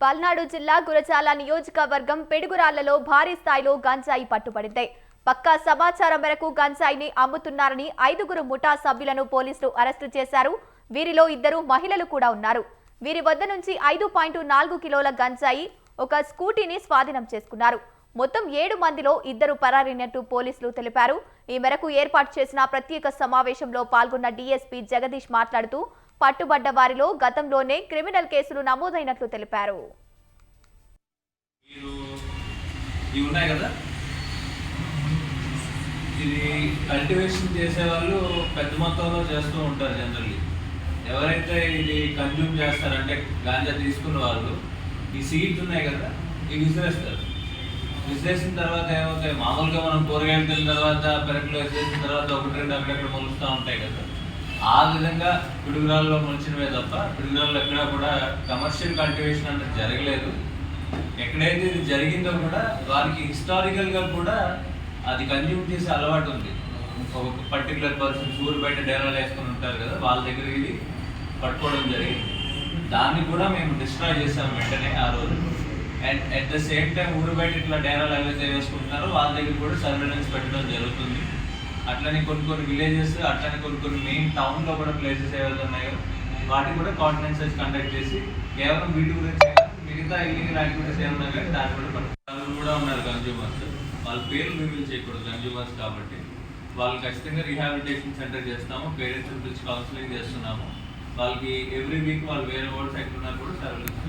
పల్నాడు జిల్లా గురజాల నియోజకవర్గం పెడుగురాళ్లలో భారీ స్థాయిలో గంజాయి పట్టుబడింది. పక్కా సమాచారం మేరకు గంజాయిని అమ్ముతున్నారని 5గురు ముఠా సభ్యులను పోలీసులు అరెస్టు చేశారు. వీరిలో 2 మహిళలు కూడా ఉన్నారు. వీరి వద్ద నుంచి 5.4 కిలోల గంజాయి, ఒక స్కూటీని స్వాధీనం చేసుకున్నారు. మొత్తం 7 మందిలో 2 పరారైనట్టు పోలీసులు తెలిపారు. ఈ మేరకు ఏర్పాటు చేసిన ప్రత్యేక సమావేశంలో పాల్గొన్న డీఎస్పీ జగదీష్ మాట్లాడుతూ పట్టుబడ్డ వారిలో గతంలోనే క్రిమినల్ కేసులు నమోదైనట్లు తెలిపారు. ఇది కల్టివేషన్ చేసే వాళ్ళు పెద్ద మొత్తంలో చేస్తూ ఉంటారు. జనరల్లీ ఎవరైతే ఇది కన్జ్యూమ్ చేస్తారంటే గాంజా తీసుకున్న వాళ్ళు ఈ సీడ్స్ ఉన్నాయి కదా, ఇవి విసిరేస్తారు. విసిరేసిన తర్వాత ఏమవుతాయి, మామూలుగా మనం కూరగాయలు తిన్న తర్వాత పెరట్లో వేసేసిన తర్వాత 1-2 అక్కడెక్కడ మొలుస్తూ ఉంటాయి కదా, ఆ విధంగా పిడుగురాల్లో మొలిచినవే తప్ప పిడుగురాల్లో ఎక్కడా కూడా కమర్షియల్ కల్టివేషన్ అనేది జరగలేదు. ఎక్కడైతే ఇది జరిగిందో కూడా వారికి హిస్టారికల్గా కూడా అది కన్జ్యూమ్ చేసే అలవాటు ఉంది. ఒక పర్టికులర్ పర్సన్స్ ఊరు బయట డేరాలు వేసుకొని ఉంటారు కదా, వాళ్ళ దగ్గర ఇది పట్టుకోవడం జరిగింది. దాన్ని కూడా మేము డిస్ట్రాయ్ చేసాము వెంటనే ఆ రోజు. And at the same time ఊరు బయట ఇట్లా డేరాలు ఏవైతే వేసుకుంటున్నారో వాళ్ళ దగ్గర కూడా సర్వేలెన్స్ పెట్టడం జరుగుతుంది. అట్లనే కొన్ని విలేజెస్, అట్లనే కొన్ని మెయిన్ టౌన్లో కూడా ప్లేసెస్ ఏవైతే ఉన్నాయో వాటికి కూడా కాన్ఫరెన్సెస్ కండక్ట్ చేసి కేవలం వీటి గురించి మిగతా ఇల్లీగల్ యాక్టివిటీస్ ఏమన్నా కానీ దాన్ని కూడా పట్టుకోవాలి. కూడా ఉన్నారు కన్జ్యూమర్స్, వాళ్ళ పేర్లు రివీల్ చేయకూడదు కన్జ్యూమర్స్ కాబట్టి వాళ్ళు ఖచ్చితంగా రీహాబిలిటేషన్ సెంటర్ చేస్తాము. పేరెంట్స్ పిలిచి కౌన్సిలింగ్ చేస్తున్నాము. వాళ్ళకి ఎవ్రీ వీక్ వాళ్ళు వేరే వర్డ్స్ ఎక్కడున్నారు కూడా సర్వీస్